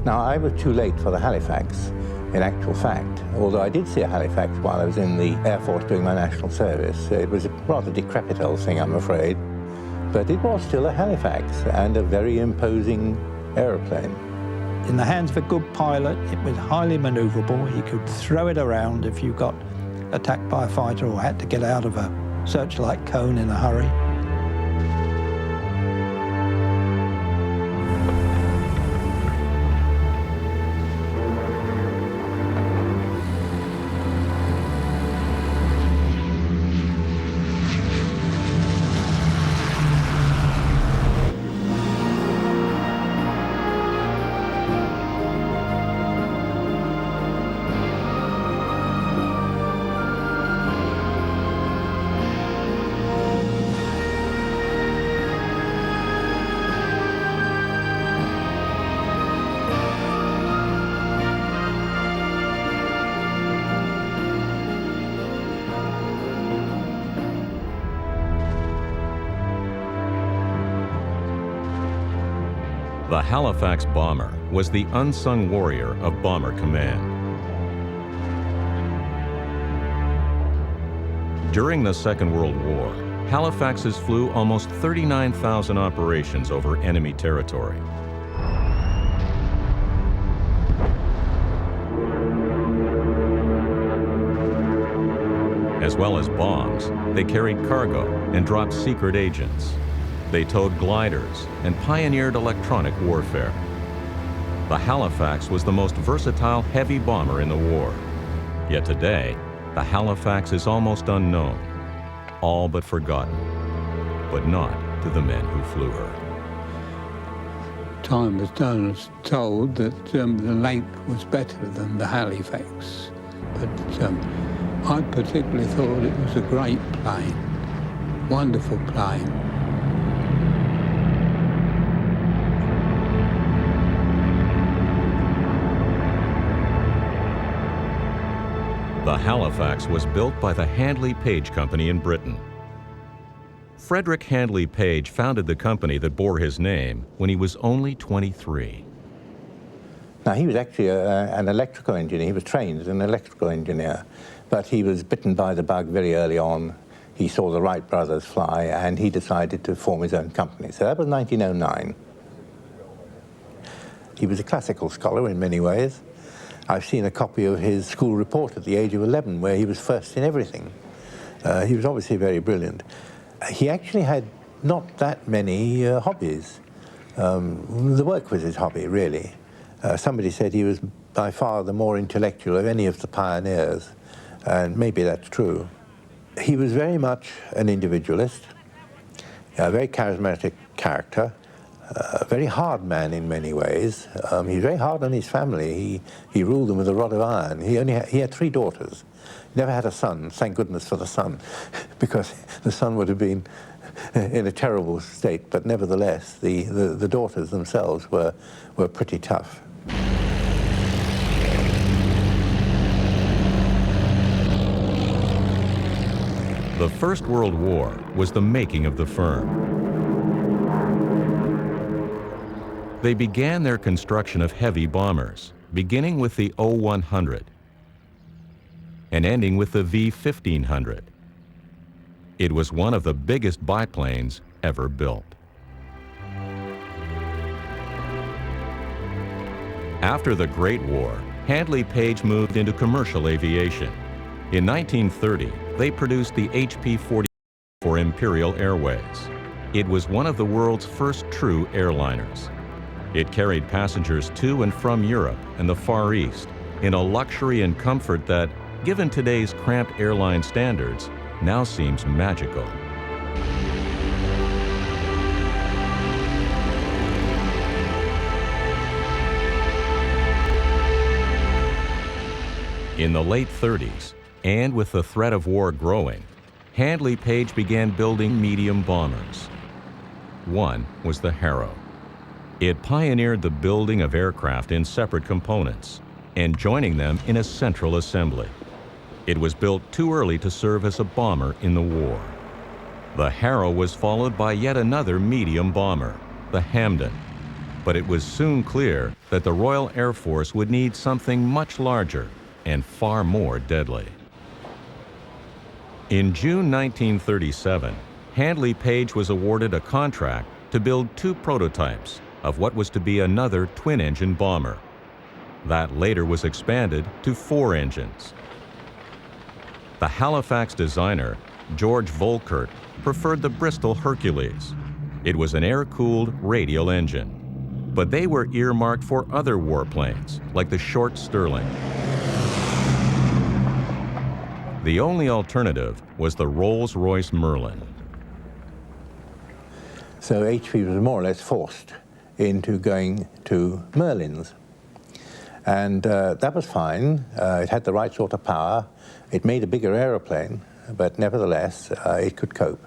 Now, I was too late for the Halifax, in actual fact, although I did see a Halifax while I was in the Air Force doing my national service. It was a rather decrepit old thing, I'm afraid, but it was still a Halifax and a very imposing aeroplane. In the hands of a good pilot, it was highly maneuverable. He could throw it around if you got attacked by a fighter or had to get out of a searchlight cone in a hurry. The Halifax bomber was the unsung warrior of Bomber Command. During the Second World War, Halifaxes flew almost 39,000 operations over enemy territory. As well as bombs, they carried cargo and dropped secret agents. They towed gliders and pioneered electronic warfare. The Halifax was the most versatile heavy bomber in the war. Yet today, the Halifax is almost unknown, all but forgotten, but not to the men who flew her. Time was told that the Lanc was better than the Halifax, but I particularly thought it was a great plane, wonderful plane. The Halifax was built by the Handley Page Company in Britain. Frederick Handley Page founded the company that bore his name when he was only 23. Now, he was actually an electrical engineer. He was trained as an electrical engineer, but he was bitten by the bug very early on. He saw the Wright brothers fly, and he decided to form his own company. So that was 1909. He was a classical scholar in many ways. I've seen a copy of his school report at the age of 11 where he was first in everything. He was obviously very brilliant. He actually had not that many hobbies. The work was his hobby, really. Somebody said he was by far the more intellectual of any of the pioneers, and maybe that's true. He was very much an individualist, a very charismatic character, a very hard man in many ways. He was very hard on his family. He ruled them with a rod of iron. He had 3 daughters. Never had a son, thank goodness for the son, because the son would have been in a terrible state, but nevertheless, the daughters themselves were pretty tough. The First World War was the making of the firm. They began their construction of heavy bombers, beginning with the O-100 and ending with the V-1500. It was one of the biggest biplanes ever built. After the Great War, Handley Page moved into commercial aviation. In 1930, they produced the HP-40 for Imperial Airways. It was one of the world's first true airliners. It carried passengers to and from Europe and the Far East in a luxury and comfort that, given today's cramped airline standards, now seems magical. In the late 30s, and with the threat of war growing, Handley Page began building medium bombers. One was the Harrow. It pioneered the building of aircraft in separate components and joining them in a central assembly. It was built too early to serve as a bomber in the war. The Harrow was followed by yet another medium bomber, the Hampden. But it was soon clear that the Royal Air Force would need something much larger and far more deadly. In June 1937, Handley Page was awarded a contract to build 2 prototypes of what was to be another twin-engine bomber. That later was expanded to 4 engines. The Halifax designer, George Volkert, preferred the Bristol Hercules. It was an air-cooled radial engine. But they were earmarked for other warplanes, like the Short Stirling. The only alternative was the Rolls-Royce Merlin. So HP was more or less forced into going to Merlins. And that was fine. It had the right sort of power. It made a bigger aeroplane, but nevertheless, it could cope.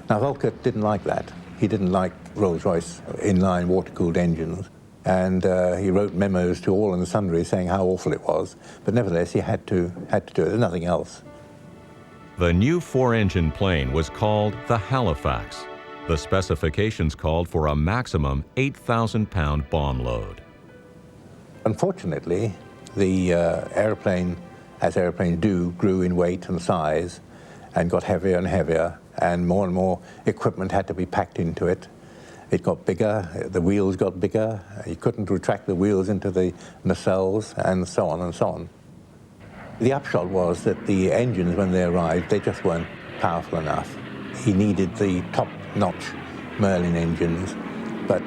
Now, Volkert didn't like that. He didn't like Rolls-Royce inline water-cooled engines, and he wrote memos to all and sundry saying how awful it was. But nevertheless, he had to do it. There's nothing else. The new 4-engine plane was called the Halifax. The specifications called for a maximum 8,000-pound bomb load. Unfortunately, the airplane, as airplanes do, grew in weight and size and got heavier and heavier, and more equipment had to be packed into it. It got bigger, the wheels got bigger, you couldn't retract the wheels into the nacelles, and so on and so on. The upshot was that the engines, when they arrived, they just weren't powerful enough. He needed the top-notch Merlin engines, but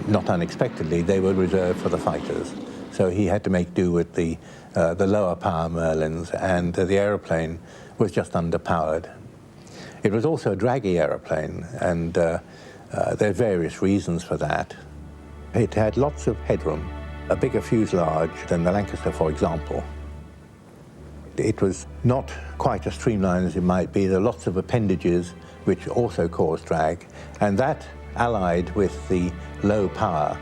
not unexpectedly, they were reserved for the fighters. So he had to make do with the lower power Merlins, and the aeroplane was just underpowered. It was also a draggy aeroplane, and there are various reasons for that. It had lots of headroom, a bigger fuselage than the Lancaster, for example. It was not quite as streamlined as it might be. There are lots of appendages which also caused drag, and that, allied with the low power,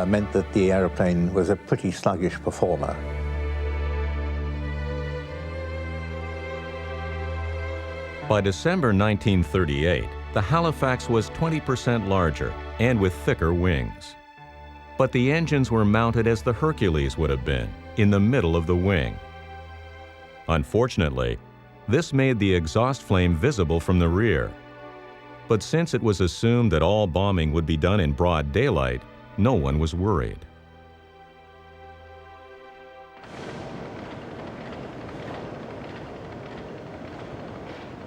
meant that the aeroplane was a pretty sluggish performer. By December 1938, the Halifax was 20% larger and with thicker wings. But the engines were mounted as the Hercules would have been, in the middle of the wing. Unfortunately, this made the exhaust flame visible from the rear. But since it was assumed that all bombing would be done in broad daylight, no one was worried.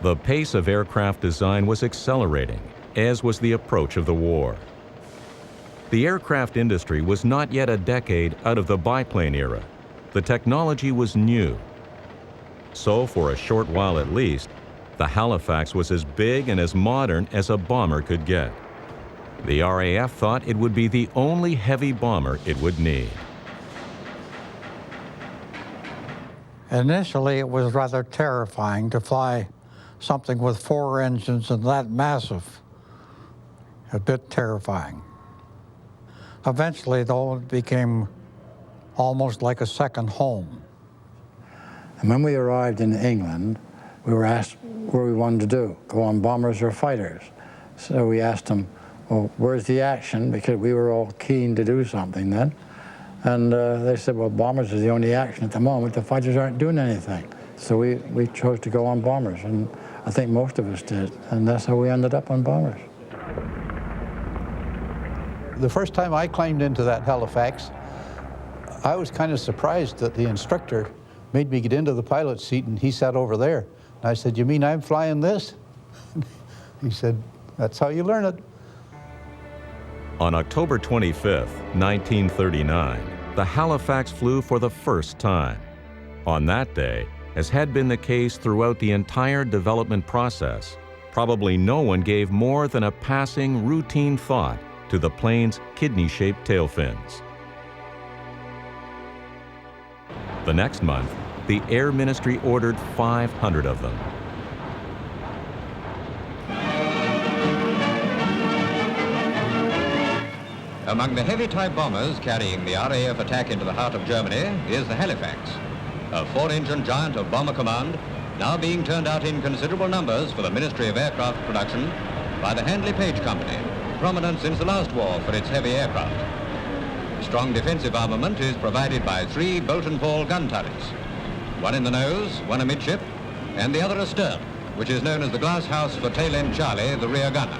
The pace of aircraft design was accelerating, as was the approach of the war. The aircraft industry was not yet a decade out of the biplane era. The technology was new. So, for a short while at least, the Halifax was as big and as modern as a bomber could get. The RAF thought it would be the only heavy bomber it would need. Initially, it was rather terrifying to fly something with 4 engines and that massive. A bit terrifying. Eventually, though, it became almost like a second home. And when we arrived in England, we were asked what we wanted to do, go on bombers or fighters. So we asked them, well, where's the action? Because we were all keen to do something then. And they said, well, bombers is the only action at the moment. The fighters aren't doing anything. So we chose to go on bombers, and I think most of us did. And that's how we ended up on bombers. The first time I climbed into that Halifax, I was kind of surprised that the instructor made me get into the pilot's seat, and he sat over there. And I said, you mean I'm flying this? He said, that's how you learn it. On October 25, 1939, the Halifax flew for the first time. On that day, as had been the case throughout the entire development process, probably no one gave more than a passing, routine thought to the plane's kidney-shaped tail fins. The next month, the Air Ministry ordered 500 of them. Among the heavy-type bombers carrying the RAF attack into the heart of Germany is the Halifax, a 4-engine giant of bomber command, now being turned out in considerable numbers for the Ministry of Aircraft Production by the Handley Page Company. prominent since the last war for its heavy aircraft. Strong defensive armament is provided by 3 bolt and pawl gun turrets, one in the nose, one amidship, and the other astern, which is known as the glass house for tail end Charlie, the rear gunner.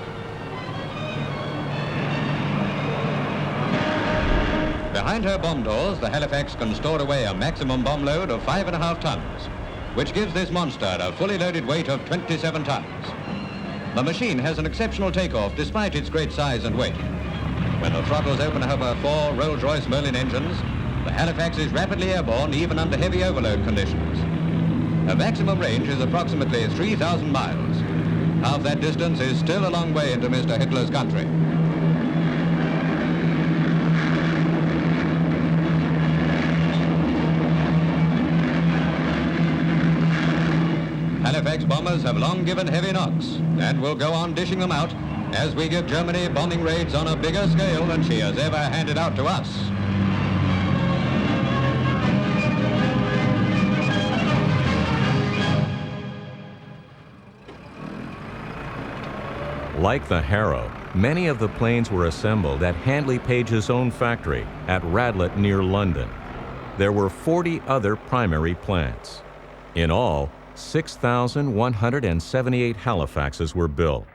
Behind her bomb doors, the Halifax can store away a maximum bomb load of 5.5 tons, which gives this monster a fully loaded weight of 27 tons. The machine has an exceptional takeoff despite its great size and weight. When the throttles open up her 4 Rolls-Royce Merlin engines, the Halifax is rapidly airborne even under heavy overload conditions. Her maximum range is approximately 3,000 miles. Half that distance is still a long way into Mr. Hitler's country. Halifax bombers have long given heavy knocks and will go on dishing them out as we give Germany bombing raids on a bigger scale than she has ever handed out to us. Like the Harrow, many of the planes were assembled at Handley Page's own factory at Radlett near London. There were 40 other primary plants. In all, 6,178 Halifaxes were built.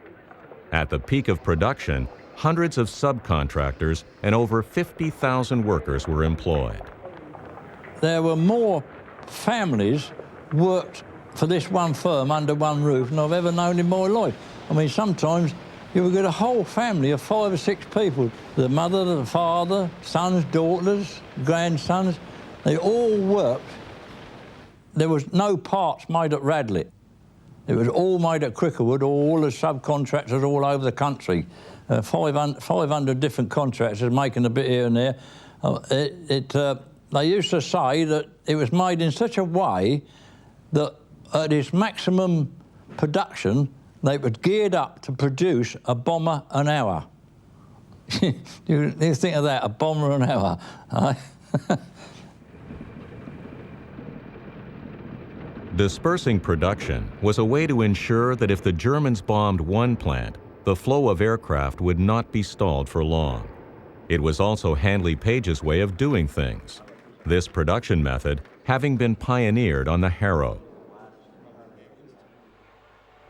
At the peak of production, hundreds of subcontractors and over 50,000 workers were employed. There were more families worked for this one firm under one roof than I've ever known in my life. I mean, sometimes you would get a whole family of 5 or 6 people. The mother, the father, sons, daughters, grandsons, they all worked. There was no parts made at Radlett. It was all made at Cricklewood, all the subcontractors all over the country. 500 different contractors making a bit here and there. They used to say that it was made in such a way that at its maximum production, they were geared up to produce a bomber an hour. you think of that, a bomber an hour. Dispersing production was a way to ensure that if the Germans bombed one plant, the flow of aircraft would not be stalled for long. It was also Handley Page's way of doing things, this production method having been pioneered on the Harrow.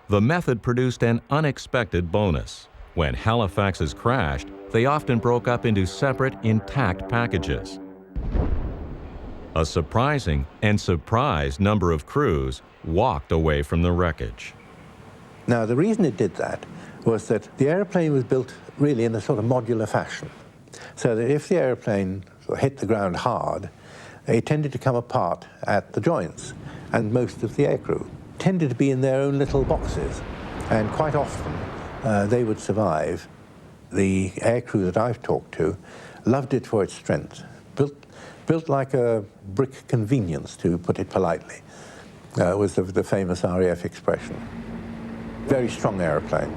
The method produced an unexpected bonus. When Halifaxes crashed, they often broke up into separate, intact packages. A surprising and surprised number of crews walked away from the wreckage. Now, the reason it did that was that the airplane was built really in a sort of modular fashion, so that if the airplane hit the ground hard, it tended to come apart at the joints, and most of the aircrew tended to be in their own little boxes, and quite often they would survive. The aircrew that I've talked to loved it for its strength, built like a brick convenience, to put it politely, was the famous RAF expression. Very strong airplane.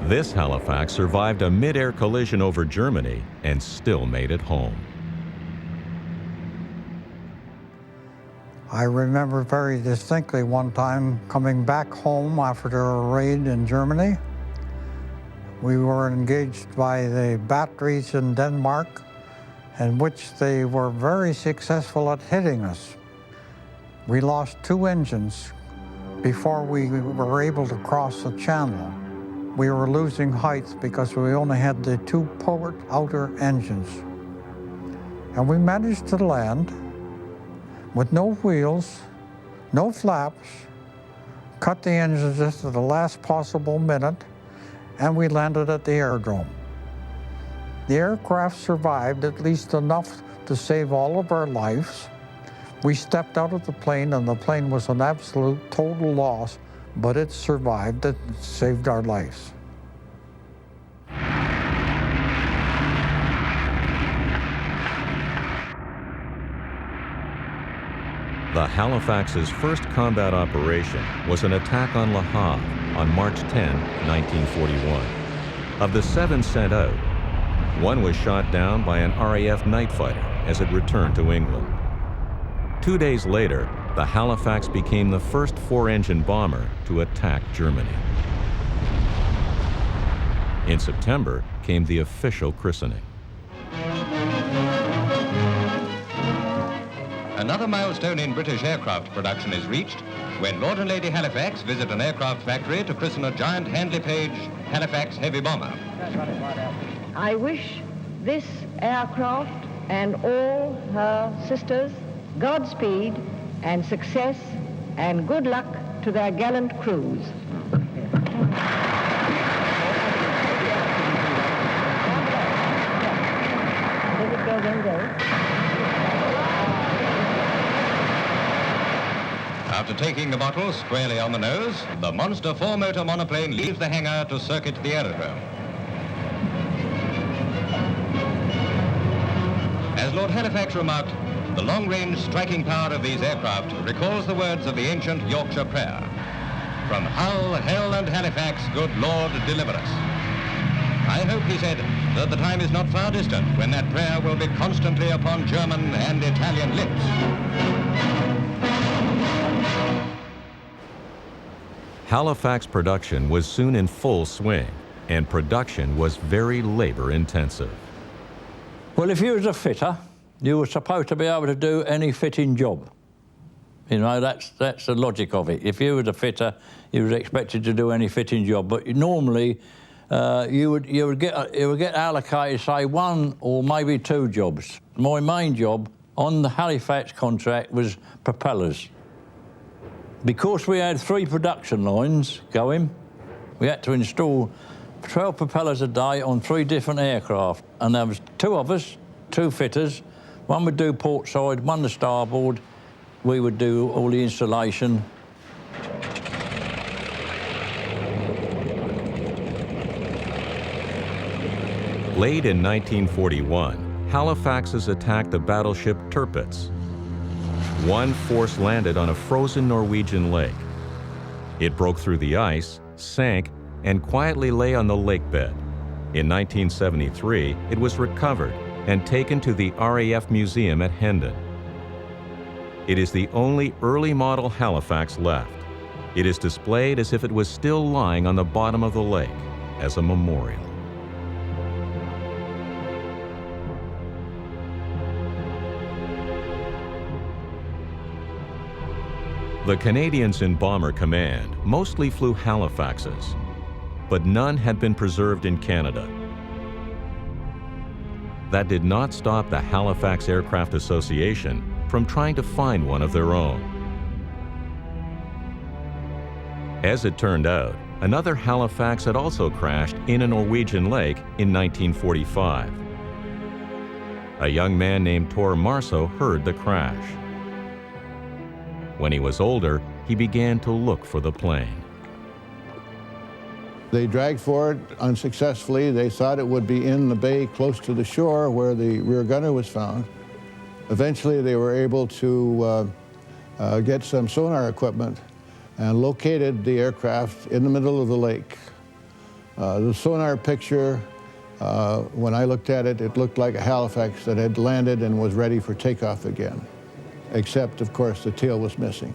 This Halifax survived a mid-air collision over Germany and still made it home. I remember very distinctly one time coming back home after a raid in Germany. We were engaged by the batteries in Denmark, in which they were very successful at hitting us. We lost 2 engines before we were able to cross the channel. We were losing height because we only had the 2 port outer engines. And we managed to land with no wheels, no flaps, cut the engines just at the last possible minute, and we landed at the aerodrome. The aircraft survived at least enough to save all of our lives. We stepped out of the plane, and the plane was an absolute total loss, but it survived. It saved our lives. The Halifax's first combat operation was an attack on Le Havre on March 10, 1941. Of the 7 sent out, 1 was shot down by an RAF night fighter as it returned to England. 2 days later, the Halifax became the first 4-engine bomber to attack Germany. In September came the official christening. Another milestone in British aircraft production is reached when Lord and Lady Halifax visit an aircraft factory to christen a giant Handley Page Halifax heavy bomber. I wish this aircraft and all her sisters Godspeed and success and good luck to their gallant crews. Let it go, then go. After taking the bottle squarely on the nose, the monster four-motor monoplane leaves the hangar to circuit the aerodrome. As Lord Halifax remarked, the long-range striking power of these aircraft recalls the words of the ancient Yorkshire prayer. From Hull, Hell and Halifax, good Lord, deliver us. I hope, he said, that the time is not far distant when that prayer will be constantly upon German and Italian lips. Halifax production was soon in full swing, and production was very labor-intensive. Well, if you was a fitter, you were supposed to be able to do any fitting job. You know, that's the logic of it. If you were a fitter, you was expected to do any fitting job. But normally, you would get allocated, say, one or maybe two jobs. My main job on the Halifax contract was propellers. Because we had 3 production lines going, we had to install 12 propellers a day on 3 different aircraft. And there was 2 of us, 2 fitters. One would do port side, one the starboard. We would do all the installation. Late in 1941, Halifaxes attacked the battleship Tirpitz. One force landed on a frozen Norwegian lake. It broke through the ice, sank, and quietly lay on the lake bed. In 1973, it was recovered and taken to the RAF Museum at Hendon. It is the only early model Halifax left. It is displayed as if it was still lying on the bottom of the lake as a memorial. The Canadians in Bomber Command mostly flew Halifaxes, but none had been preserved in Canada. That did not stop the Halifax Aircraft Association from trying to find one of their own. As it turned out, another Halifax had also crashed in a Norwegian lake in 1945. A young man named Tor Marso heard the crash. When he was older, he began to look for the plane. They dragged for it unsuccessfully. They thought it would be in the bay close to the shore where the rear gunner was found. Eventually, they were able to get some sonar equipment and located the aircraft in the middle of the lake. The sonar picture, when I looked at it, it looked like a Halifax that had landed and was ready for takeoff again. Except, of course, the tail was missing.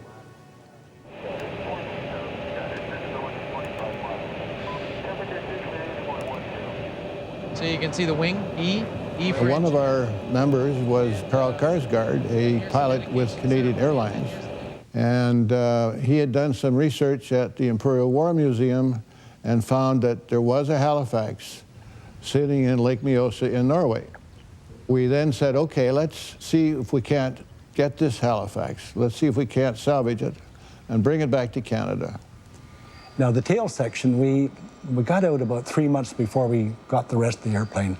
So you can see the wing, E for One of our members was Carl Karsgaard, a pilot with Canadian Airlines. And he had done some research at the Imperial War Museum and found that there was a Halifax sitting in Lake Mjosa in Norway. We then said, okay, let's see if we can't get this Halifax. Let's see if we can't salvage it and bring it back to Canada. Now the tail section, we got out about 3 months before we got the rest of the airplane.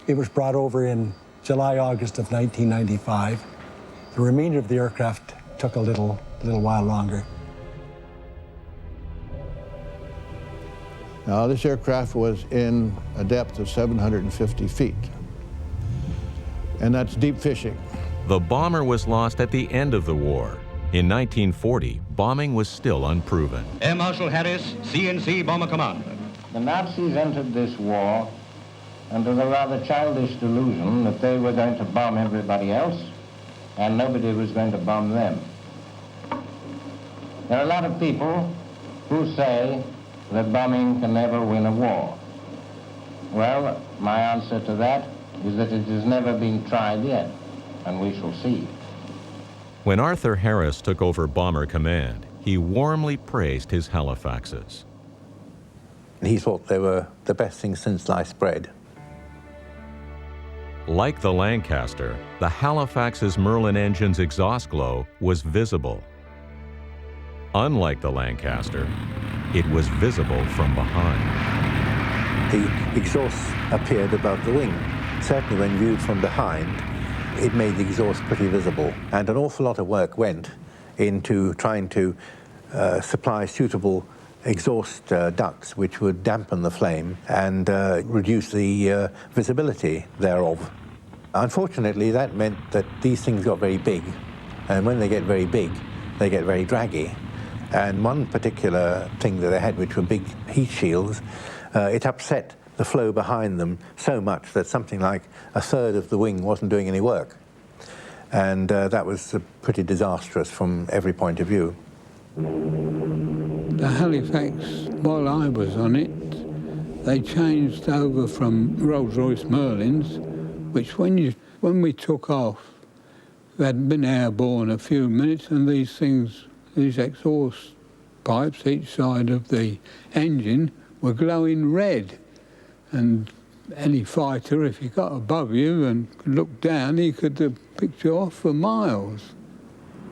It was brought over in July, August of 1995. The remainder of the aircraft took a little while longer. Now this aircraft was in a depth of 750 feet. And that's deep fishing. The bomber was lost at the end of the war. In 1940, bombing was still unproven. Air Marshal Harris, CNC Bomber Commander. The Nazis entered this war under the rather childish delusion that they were going to bomb everybody else and nobody was going to bomb them. There are a lot of people who say that bombing can never win a war. Well, my answer to that is that it has never been tried yet, and we shall see. When Arthur Harris took over Bomber Command, he warmly praised his Halifaxes. He thought they were the best thing since sliced bread. Like the Lancaster, the Halifax's Merlin engine's exhaust glow was visible. Unlike the Lancaster, it was visible from behind. The exhaust appeared above the wing. Certainly when viewed from behind, it made the exhaust pretty visible. And an awful lot of work went into trying to supply suitable exhaust ducts which would dampen the flame and reduce the visibility thereof. Unfortunately, that meant that these things got very big, and when they get very big, they get very draggy. And one particular thing that they had, which were big heat shields, it upset the flow behind them so much that something like a third of the wing wasn't doing any work. And that was pretty disastrous from every point of view. The Halifax, while I was on it, they changed over from Rolls-Royce Merlins, which when we took off, they hadn't been airborne a few minutes, and these things, these exhaust pipes each side of the engine were glowing red. And any fighter, if he got above you and could look down, he could pick you off for miles.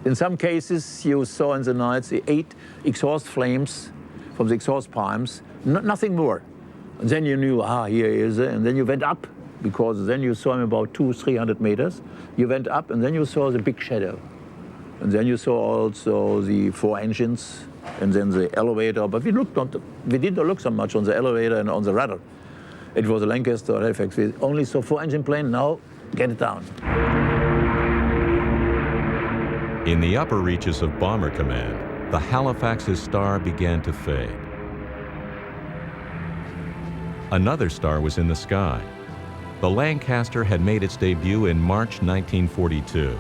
In some cases, you saw in the nights the 8 exhaust flames from the exhaust pipes, nothing more. And then you knew, here he is, and then you went up, because then you saw him about 200-300 meters. You went up, and then you saw the big shadow. And then you saw also the 4 engines, and then the elevator. But we didn't look so much on the elevator and on the rudder. It was a Lancaster or Halifax. We only saw 4-engine plane. Now, get it down. In the upper reaches of Bomber Command, the Halifax's star began to fade. Another star was in the sky. The Lancaster had made its debut in March 1942.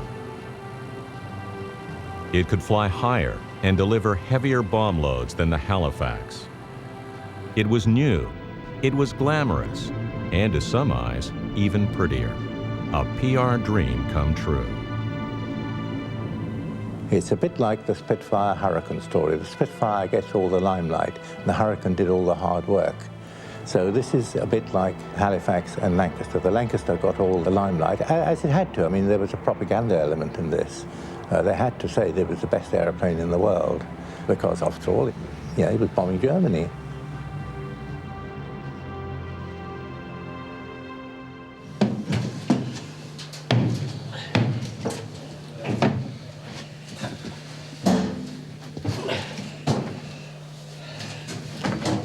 It could fly higher and deliver heavier bomb loads than the Halifax. It was new, it was glamorous, and to some eyes, even prettier. A PR dream come true. It's a bit like the Spitfire Hurricane story. The Spitfire gets all the limelight, and the Hurricane did all the hard work. So this is a bit like Halifax and Lancaster. The Lancaster got all the limelight, as it had to. I mean, there was a propaganda element in this. They had to say it was the best aeroplane in the world, because after all, it was bombing Germany.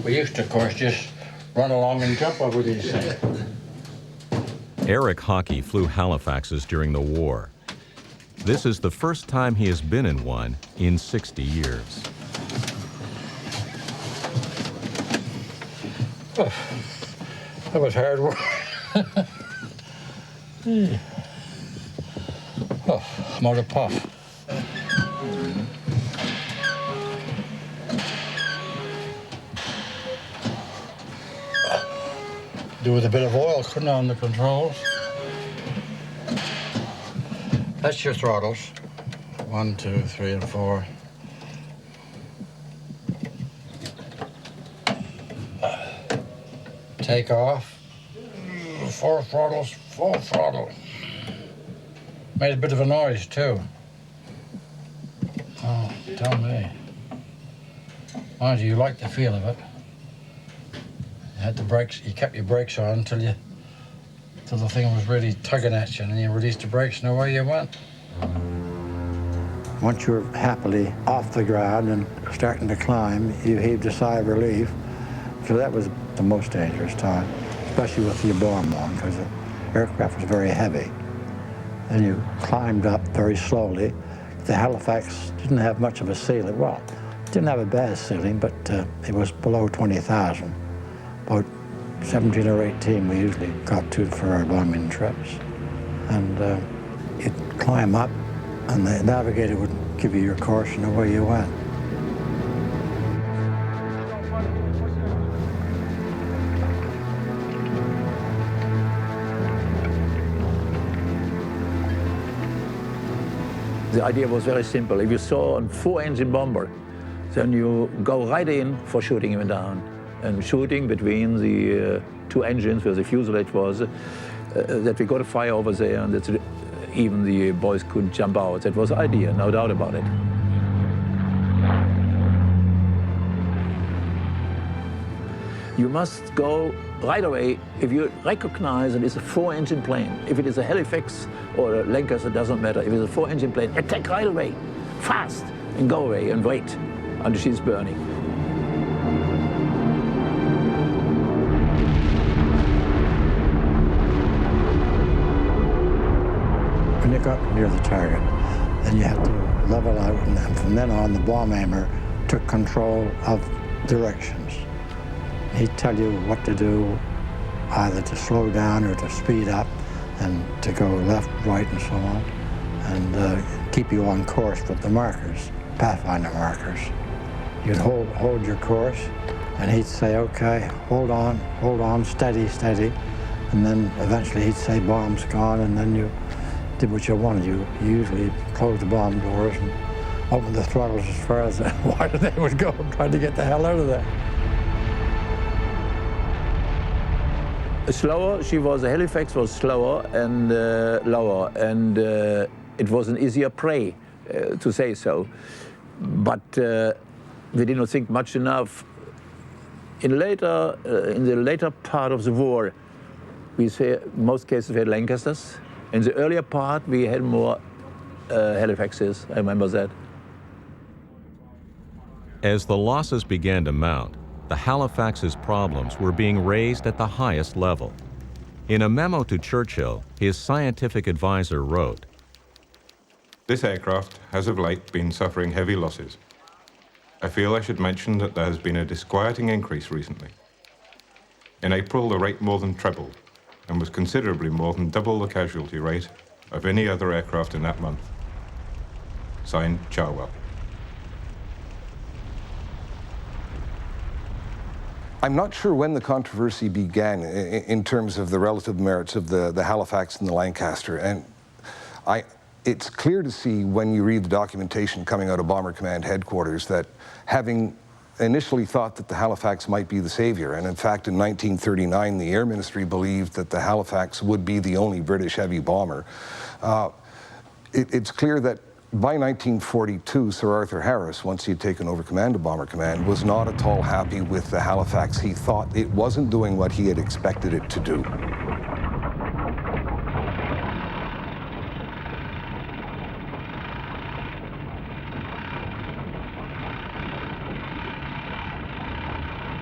We used to, of course, just run along and jump over these things. Eric Hockey flew Halifaxes during the war. This is the first time he has been in one in 60 years. Oh, that was hard work. Oh, motor puff. Do with a bit of oil, couldn't I, on the controls? That's your throttles. 1, 2, 3, and 4. Take off. 4 throttles, full throttle. Made a bit of a noise, too. Oh, tell me. Mind you like the feel of it. You had the brakes, you kept your brakes on till the thing was really tugging at you, and then you released the brakes and away you went. Once you were happily off the ground and starting to climb, you heaved a sigh of relief, because that was the most dangerous time, especially with the bomb on, because the aircraft was very heavy. Then you climbed up very slowly. The Halifax didn't have much of a ceiling. Well, it didn't have a bad ceiling, but it was below 20,000. About 17 or 18 we usually got to for our bombing trips. And you'd climb up, and the navigator would give you your course and away you went. The idea was very simple. If you saw a 4-engine bomber, then you go right in for shooting him down. And shooting between the 2 engines where the fuselage was, that we got a fire over there, and that even the boys could jump out. That was the idea, no doubt about it. You must go right away if you recognize it is a 4-engine plane. If it is a Halifax or a Lancaster, it doesn't matter. If it's a 4-engine plane, attack right away, fast, and go away and wait until she's burning. When you got near the target, then you had to level out, and then from then on, the bomb aimer took control of directions. He'd tell you what to do, either to slow down or to speed up, and to go left, right, and so on, and keep you on course with the markers, pathfinder markers. You'd hold your course, and he'd say, okay, hold on, steady, steady, and then eventually he'd say, bomb's gone, and then you did what you wanted. You usually closed the bomb doors and opened the throttles as far as the water they would go, trying to get the hell out of there. Slower, she was, the Halifax was slower and lower, and it was an easier prey, to say so. But we did not think much enough. In the later part of the war, we say most cases we had Lancasters. In the earlier part, we had more Halifaxes, I remember that. As the losses began to mount, the Halifax's problems were being raised at the highest level. In a memo to Churchill, his scientific advisor wrote, "This aircraft has of late been suffering heavy losses. I feel I should mention that there has been a disquieting increase recently. In April, the rate more than trebled and was considerably more than double the casualty rate of any other aircraft in that month. Signed, Charwell." I'm not sure when the controversy began in terms of the relative merits of the Halifax and the Lancaster. And it's clear to see when you read the documentation coming out of Bomber Command headquarters that having initially thought that the Halifax might be the savior, and in fact in 1939 the Air Ministry believed that the Halifax would be the only British heavy bomber, it's clear that by 1942, Sir Arthur Harris, once he had taken over command of Bomber Command, was not at all happy with the Halifax. He thought it wasn't doing what he had expected it to do.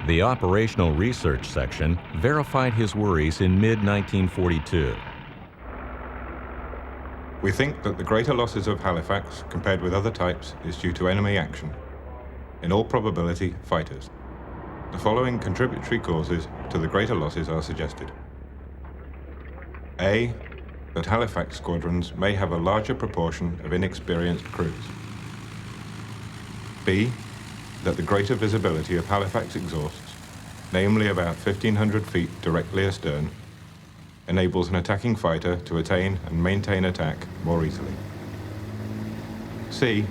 The Operational Research Section verified his worries in mid-1942. "We think that the greater losses of Halifax compared with other types is due to enemy action. In all probability, fighters. The following contributory causes to the greater losses are suggested. A, that Halifax squadrons may have a larger proportion of inexperienced crews. B, that the greater visibility of Halifax exhausts, namely about 1,500 feet directly astern, enables an attacking fighter to attain and maintain attack more easily. C,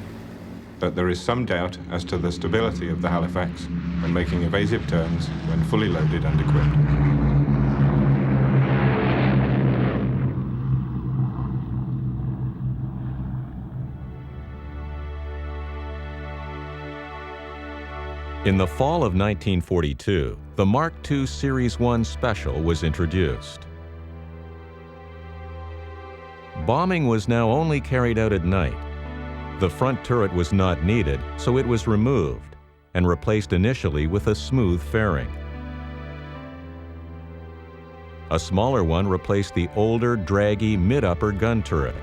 that there is some doubt as to the stability of the Halifax when making evasive turns when fully loaded and equipped. In the fall of 1942, the Mark II Series 1 Special was introduced. Bombing was now only carried out at night. The front turret was not needed, so it was removed and replaced initially with a smooth fairing. A smaller one replaced the older, draggy mid-upper gun turret.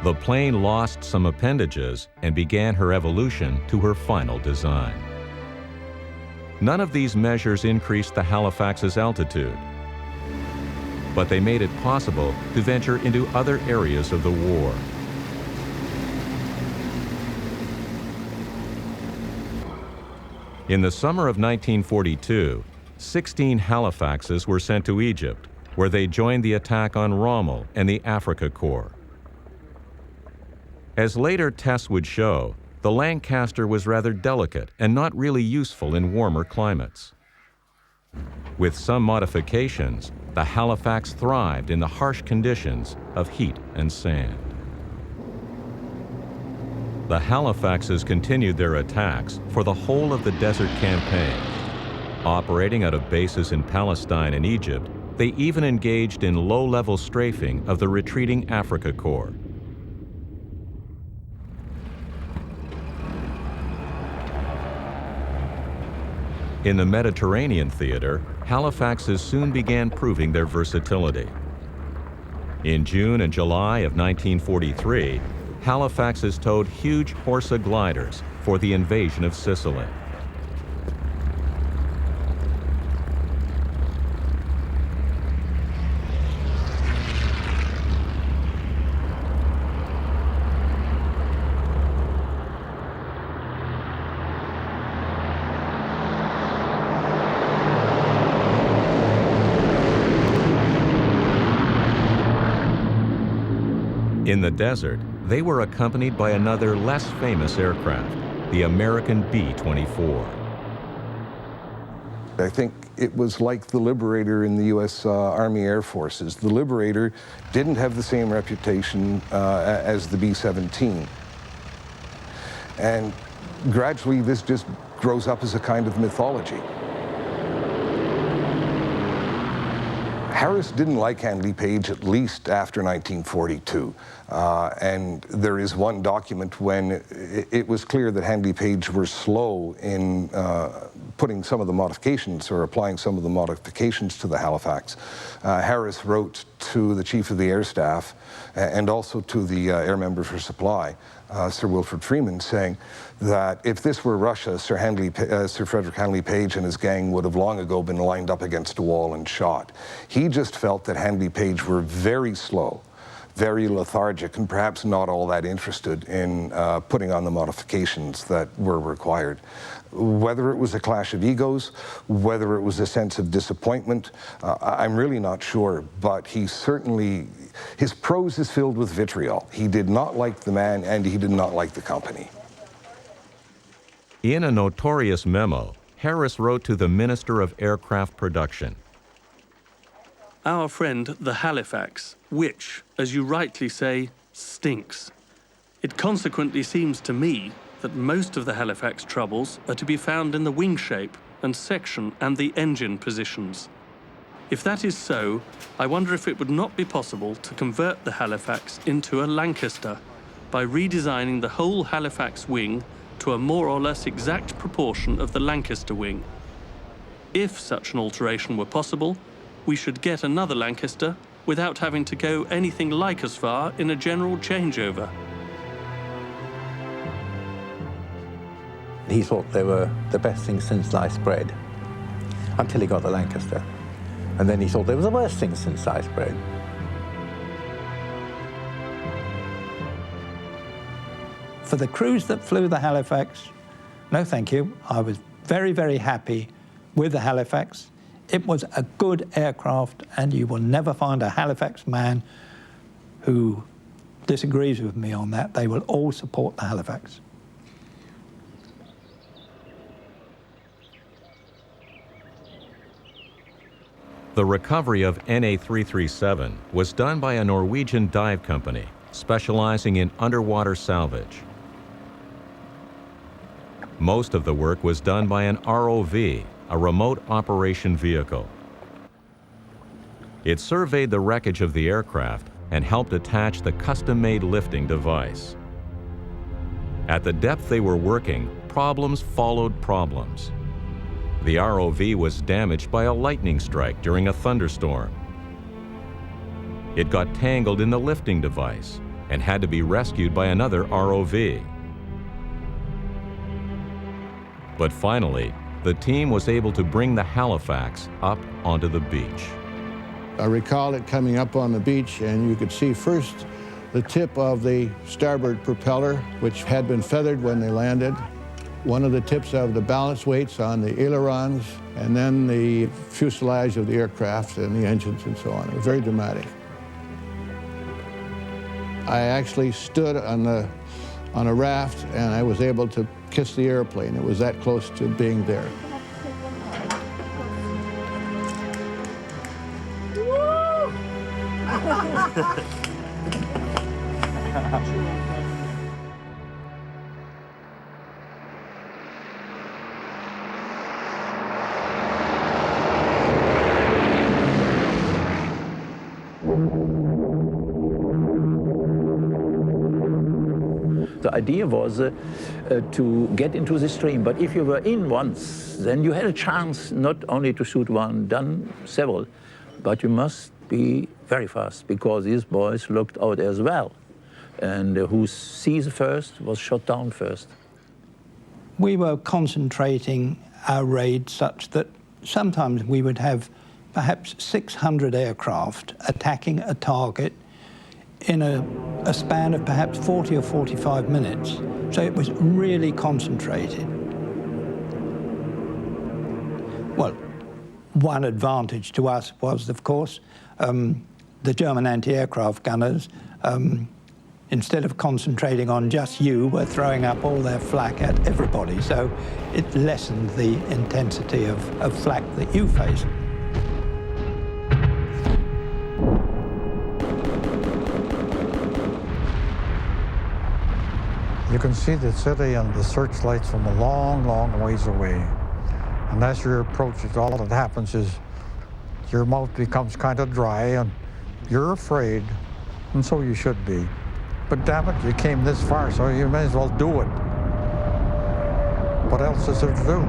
The plane lost some appendages and began her evolution to her final design. None of these measures increased the Halifax's altitude, but they made it possible to venture into other areas of the war. In the summer of 1942, 16 Halifaxes were sent to Egypt, where they joined the attack on Rommel and the Africa Corps. As later tests would show, the Lancaster was rather delicate and not really useful in warmer climates. With some modifications, the Halifax thrived in the harsh conditions of heat and sand. The Halifaxes continued their attacks for the whole of the Desert Campaign. Operating out of bases in Palestine and Egypt, they even engaged in low-level strafing of the retreating Africa Corps. In the Mediterranean theater, Halifaxes soon began proving their versatility. In June and July of 1943, Halifaxes towed huge Horsa gliders for the invasion of Sicily. In the desert, they were accompanied by another less famous aircraft, the American B-24. I think it was like the Liberator in the U.S. Army Air Forces. The Liberator didn't have the same reputation as the B-17. And gradually this just grows up as a kind of mythology. Harris didn't like Handley Page at least after 1942. And there is one document when it was clear that Handley Page were slow in putting some of the modifications or applying some of the modifications to the Halifax. Harris wrote to the Chief of the Air Staff and also to the Air Member for Supply, Sir Wilfrid Freeman, saying that if this were Russia, Sir Frederick Handley Page and his gang would have long ago been lined up against a wall and shot. He just felt that Handley Page were very slow, very lethargic, and perhaps not all that interested in putting on the modifications that were required. Whether it was a clash of egos, whether it was a sense of disappointment, I'm really not sure, but he certainly, his prose is filled with vitriol. He did not like the man and he did not like the company. In a notorious memo, Harris wrote to the Minister of Aircraft Production. Our friend, the Halifax, which, as you rightly say, stinks. It consequently seems to me that most of the Halifax troubles are to be found in the wing shape and section and the engine positions. If that is so, I wonder if it would not be possible to convert the Halifax into a Lancaster by redesigning the whole Halifax wing to a more or less exact proportion of the Lancaster wing. If such an alteration were possible, we should get another Lancaster without having to go anything like as far in a general changeover. He thought they were the best thing since sliced bread, until he got the Lancaster. And then he thought they were the worst thing since sliced bread. For the crews that flew the Halifax, no thank you. I was very, very happy with the Halifax. It was a good aircraft, and you will never find a Halifax man who disagrees with me on that. They will all support the Halifax. The recovery of NA-337 was done by a Norwegian dive company specializing in underwater salvage. Most of the work was done by an ROV, a remote operation vehicle. It surveyed the wreckage of the aircraft and helped attach the custom-made lifting device. At the depth they were working, problems followed problems. The ROV was damaged by a lightning strike during a thunderstorm. It got tangled in the lifting device and had to be rescued by another ROV. But finally, the team was able to bring the Halifax up onto the beach. I recall it coming up on the beach, and you could see first the tip of the starboard propeller, which had been feathered when they landed, one of the tips of the balance weights on the ailerons, and then the fuselage of the aircraft and the engines and so on. It was very dramatic. I actually stood on the on a raft, and I was able to kiss the airplane. It was that close to being there. The idea was to get into the stream, but if you were in once, then you had a chance not only to shoot one, done several, but you must be very fast, because these boys looked out as well. And who sees first was shot down first. We were concentrating our raid such that sometimes we would have perhaps 600 aircraft attacking a target in a span of perhaps 40 or 45 minutes. So it was really concentrated. Well, one advantage to us was, of course, the German anti-aircraft gunners, instead of concentrating on just you, were throwing up all their flak at everybody. So it lessened the intensity of flak that you faced. You can see the city and the searchlights from a long, long ways away. And as you approach it, all that happens is your mouth becomes kind of dry and you're afraid, and so you should be. But damn it, you came this far, so you may as well do it. What else is there to do?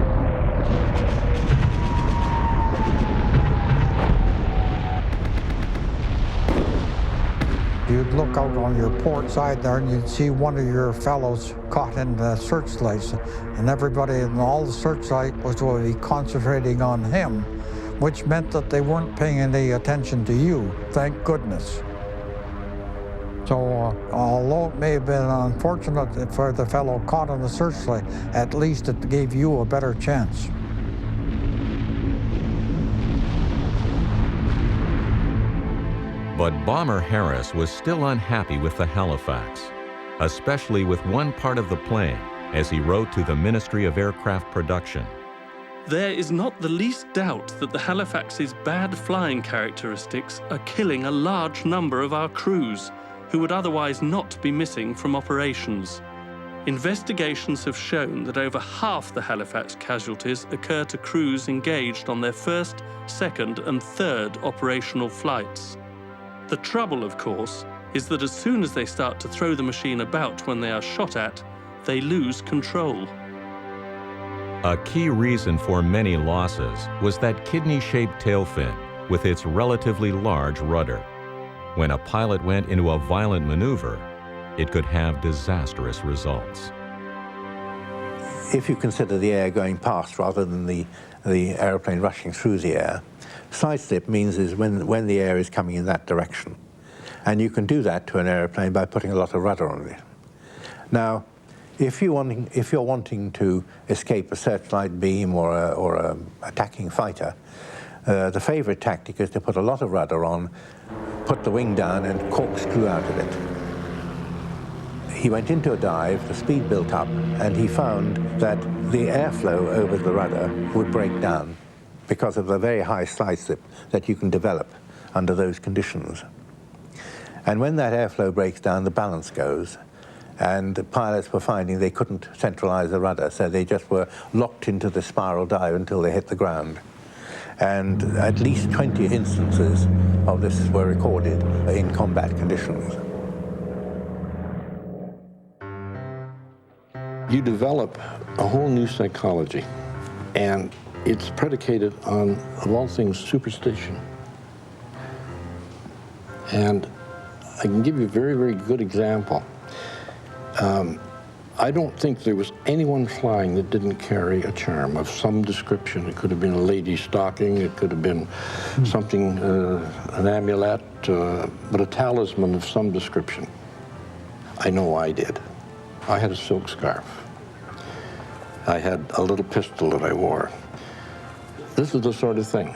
You'd look out on your port side there and you'd see one of your fellows caught in the searchlights, and everybody in all the searchlight was going to be concentrating on him, which meant that they weren't paying any attention to you, thank goodness. So although it may have been unfortunate for the fellow caught on the searchlight, at least it gave you a better chance. But Bomber Harris was still unhappy with the Halifax, especially with one part of the plane, as he wrote to the Ministry of Aircraft Production. There is not the least doubt that the Halifax's bad flying characteristics are killing a large number of our crews, who would otherwise not be missing from operations. Investigations have shown that over half the Halifax casualties occur to crews engaged on their first, second, and third operational flights. The trouble, of course, is that as soon as they start to throw the machine about when they are shot at, they lose control. A key reason for many losses was that kidney-shaped tail fin with its relatively large rudder. When a pilot went into a violent maneuver, it could have disastrous results. If you consider the air going past rather than the aeroplane rushing through the air, side slip means is when the air is coming in that direction. And you can do that to an aeroplane by putting a lot of rudder on it. Now, if you're wanting to escape a searchlight beam or a attacking fighter, the favorite tactic is to put a lot of rudder on, put the wing down and corkscrew out of it. He went into a dive, the speed built up, and he found that the airflow over the rudder would break down because of the very high side slip that you can develop under those conditions. And when that airflow breaks down, the balance goes. And the pilots were finding they couldn't centralize the rudder, so they just were locked into the spiral dive until they hit the ground. And at least 20 instances of this were recorded in combat conditions. You develop a whole new psychology, and it's predicated on, of all things, superstition. And I can give you a very, very good example. I don't think there was anyone flying that didn't carry a charm of some description. It could have been a lady's stocking, it could have been something, an amulet, but a talisman of some description. I know I did. I had a silk scarf. I had a little pistol that I wore. This is the sort of thing.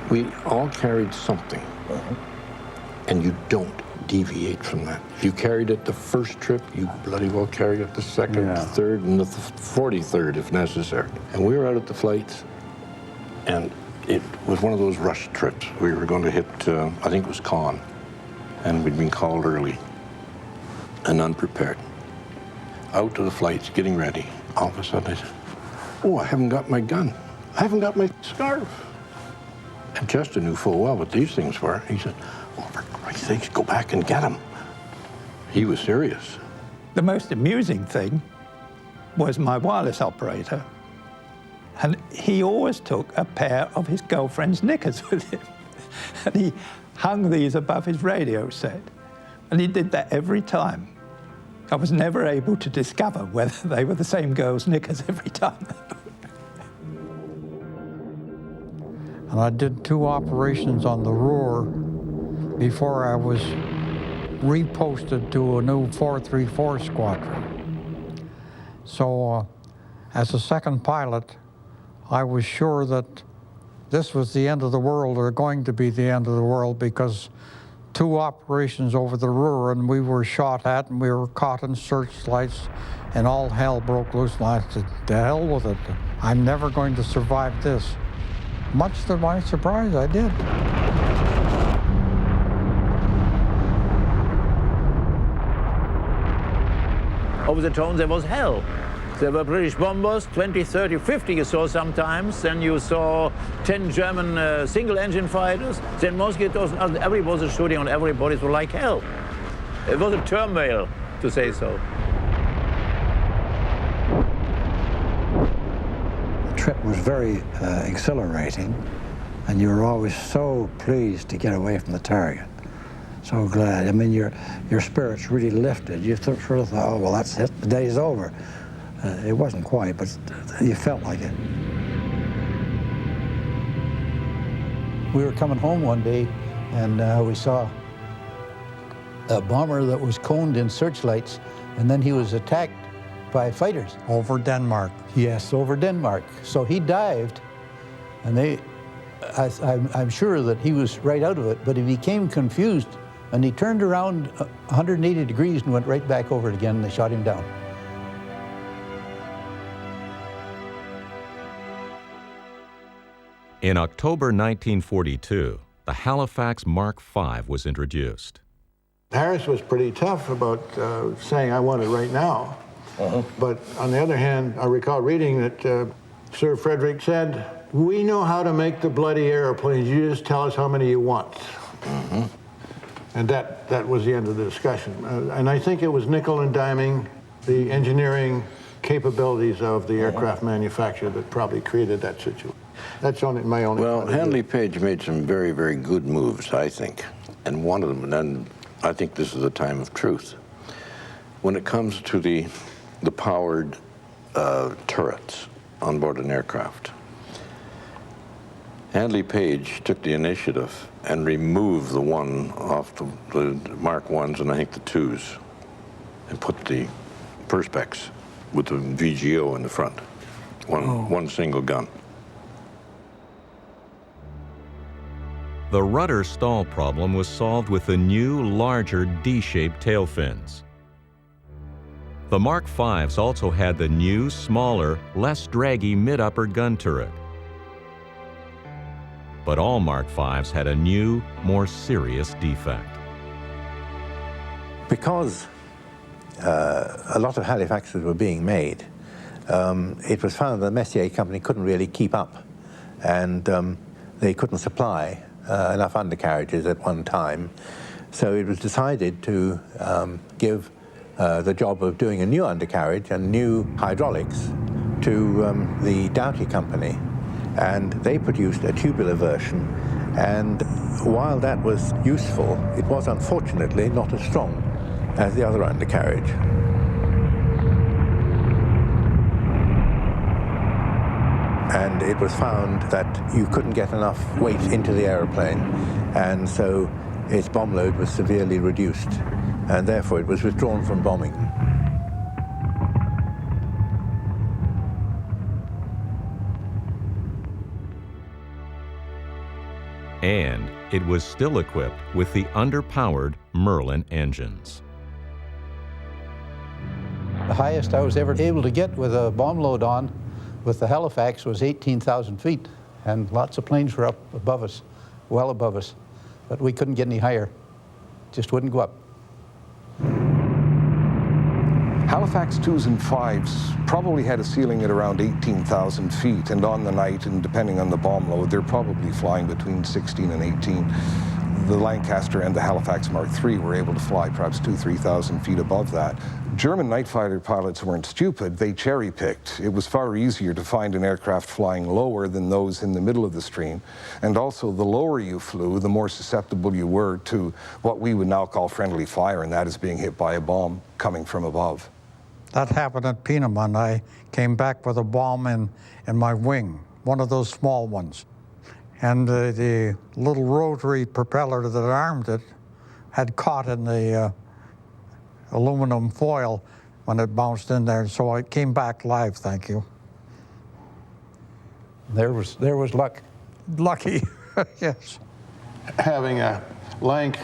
We all carried something, and you don't deviate from that. If you carried it the first trip, you bloody well carry it the second, the third, and the 43rd if necessary. And we were out at the flights, and it was one of those rush trips. We were going to hit, I think it was Caen, and we'd been called early and unprepared. Out to the flights, getting ready. All of a sudden I said, oh, I haven't got my gun. I haven't got my scarf. And Chester knew full well what these things were. He said, oh, for Christ's sakes, go back and get them. He was serious. The most amusing thing was my wireless operator. And he always took a pair of his girlfriend's knickers with him. And he hung these above his radio set. And he did that every time. I was never able to discover whether they were the same girl's knickers every time. And I did 2 operations on the Ruhr before I was reposted to a new 434 squadron. So as a second pilot, I was sure that this was the end of the world, or going to be the end of the world, because 2 operations over the Ruhr, and we were shot at, and we were caught in searchlights, and all hell broke loose. And I said, to hell with it. I'm never going to survive this. Much to my surprise, I did. Over the Tone, there was hell. There were British bombers, 20, 30, 50 you saw sometimes. Then you saw 10 German single-engine fighters. Then mosquitoes, everybody was shooting on everybody. It was like hell. It was a turmoil, to say so. The trip was very exhilarating, and you were always so pleased to get away from the target. So glad. I mean, your spirits really lifted. You sort of thought, oh, well, that's it. The day's over. It wasn't quite, but you felt like it. We were coming home one day, and we saw a bomber that was coned in searchlights, and then he was attacked by fighters. Over Denmark. Yes, over Denmark. So he dived, and I'm sure that he was right out of it, but he became confused, and he turned around 180 degrees and went right back over it again, and they shot him down. In October 1942, the Halifax Mark V was introduced. Harris was pretty tough about saying, I want it right now. But on the other hand, I recall reading that Sir Frederick said, we know how to make the bloody airplanes, you just tell us how many you want. And that was the end of the discussion. And I think it was nickel and diming the engineering capabilities of the aircraft manufacturer that probably created that situation. That's my only Well, Handley Page made some very, very good moves, I think. And one of them, and then I think this is the time of truth. When it comes to the powered turrets on board an aircraft, Handley Page took the initiative and removed the one off the Mark 1s and I think the 2s and put the Perspex with the VGO in the front, one single gun. The rudder stall problem was solved with the new, larger D-shaped tail fins. The Mark V's also had the new, smaller, less draggy mid-upper gun turret. But all Mark V's had a new, more serious defect. Because a lot of Halifaxes were being made, it was found that the Messier company couldn't really keep up, and they couldn't supply enough undercarriages at one time. So it was decided to give the job of doing a new undercarriage and new hydraulics to the Doughty company. And they produced a tubular version. And while that was useful, it was unfortunately not as strong as the other undercarriage. And it was found that you couldn't get enough weight into the aeroplane, and so its bomb load was severely reduced, and therefore it was withdrawn from bombing. And it was still equipped with the underpowered Merlin engines. The highest I was ever able to get with a bomb load on with the Halifax was 18,000 feet, and lots of planes were up above us, well above us, but we couldn't get any higher. Just wouldn't go up. Halifax 2s and 5s probably had a ceiling at around 18,000 feet, and on the night, and depending on the bomb load, they're probably flying between 16 and 18. The Lancaster and the Halifax Mark III were able to fly perhaps 2,000 to 3,000 feet above that. German night fighter pilots weren't stupid, they cherry-picked. It was far easier to find an aircraft flying lower than those in the middle of the stream. And also, the lower you flew, the more susceptible you were to what we would now call friendly fire, and that is being hit by a bomb coming from above. That happened at Peenemund. I came back with a bomb in my wing, one of those small ones. And the little rotary propeller that armed it had caught in the aluminum foil when it bounced in there, so I came back live, thank you. There was luck. Lucky, yes. Having a Lanc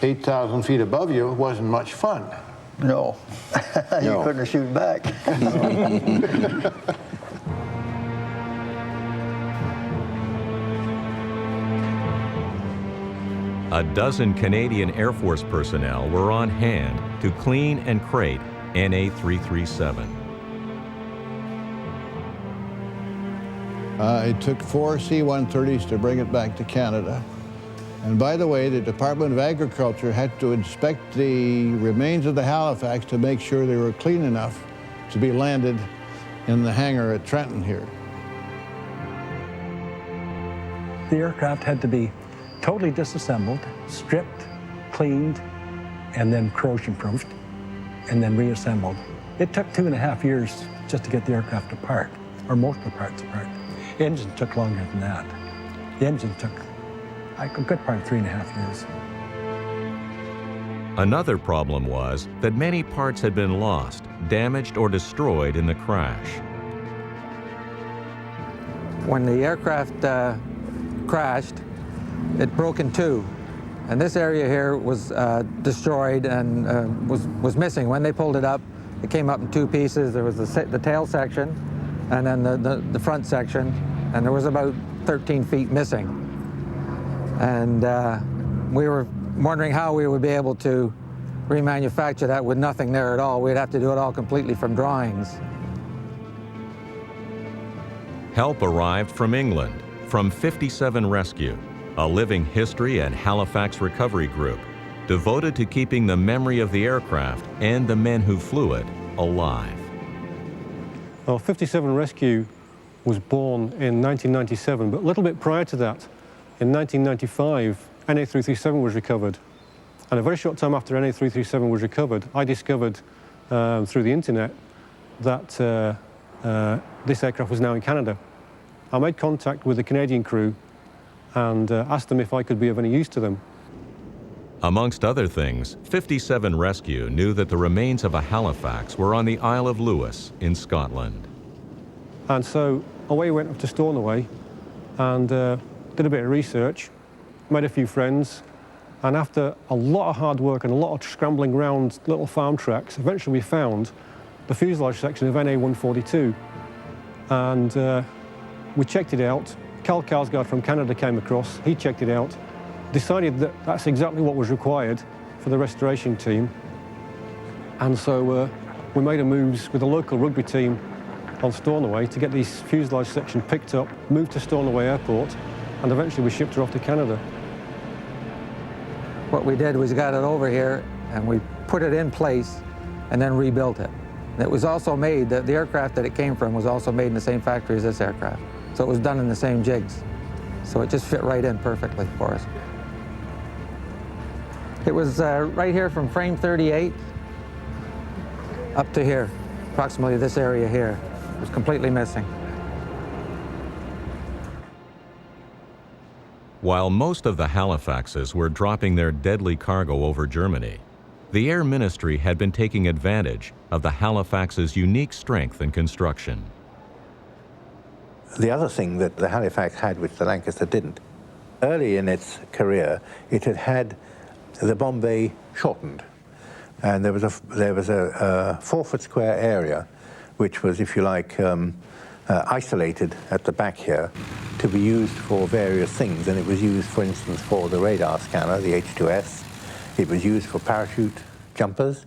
8,000 feet above you wasn't much fun. No, you couldn't shoot back. A dozen Canadian Air Force personnel were on hand to clean and crate NA-337. It took 4 C-130s to bring it back to Canada. And by the way, the Department of Agriculture had to inspect the remains of the Halifax to make sure they were clean enough to be landed in the hangar at Trenton here. The aircraft had to be totally disassembled, stripped, cleaned, and then corrosion-proofed, and then reassembled. It took 2.5 years just to get the aircraft apart, or most of the parts apart. The engine took longer than that. The engine took a good part of 3.5 years. Another problem was that many parts had been lost, damaged, or destroyed in the crash. When the aircraft crashed, it broke in two, and this area here was destroyed and was missing. When they pulled it up, it came up in two pieces. There was the tail section, and then the front section, and there was about 13 feet missing. And we were wondering how we would be able to remanufacture that with nothing there at all. We'd have to do it all completely from drawings. Help arrived from England, from 57 Rescue, a living history and Halifax recovery group devoted to keeping the memory of the aircraft and the men who flew it alive. Well, 57 Rescue was born in 1997, but a little bit prior to that, in 1995, NA-337 was recovered. And a very short time after NA-337 was recovered, I discovered through the internet that this aircraft was now in Canada. I made contact with the Canadian crew and asked them if I could be of any use to them. Amongst other things, 57 Rescue knew that the remains of a Halifax were on the Isle of Lewis in Scotland. And so away went up to Stornoway and did a bit of research, made a few friends, and after a lot of hard work and a lot of scrambling around little farm tracks, eventually we found the fuselage section of NA-142. And we checked it out. Cal Karsgaard from Canada came across, he checked it out, decided that that's exactly what was required for the restoration team. And so we made a moves with a local rugby team on Stornoway to get this fuselage section picked up, moved to Stornoway Airport, and eventually we shipped her off to Canada. What we did was got it over here and we put it in place and then rebuilt it. It was also made, the aircraft that it came from was also made in the same factory as this aircraft. So it was done in the same jigs. So it just fit right in perfectly for us. It was right here from frame 38 up to here, approximately this area here. It was completely missing. While most of the Halifaxes were dropping their deadly cargo over Germany, the Air Ministry had been taking advantage of the Halifax's unique strength and construction. The other thing that the Halifax had, which the Lancaster didn't, Early in its career, it had had the bomb bay shortened, and there was a 4-foot square area, which was, if you like, isolated at the back here to be used for various things. And it was used, for instance, for the radar scanner, the H2S. It was used for parachute jumpers,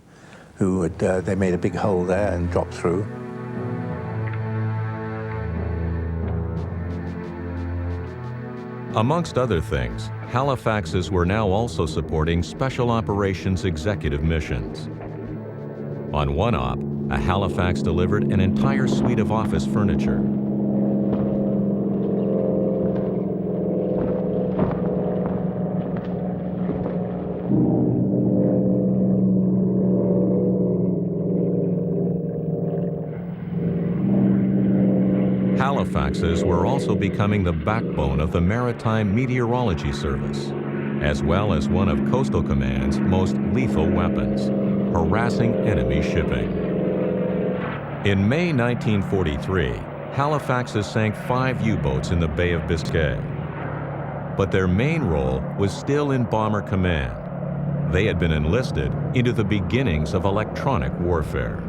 who would, they made a big hole there and dropped through. Amongst other things, Halifaxes were now also supporting special operations executive missions. On one op, a Halifax delivered an entire suite of office furniture. Halifaxes were also becoming the backbone of the Maritime Meteorology Service, as well as one of Coastal Command's most lethal weapons, harassing enemy shipping. In May 1943, Halifaxes sank 5 U-boats in the Bay of Biscay. But their main role was still in bomber command. They had been enlisted into the beginnings of electronic warfare.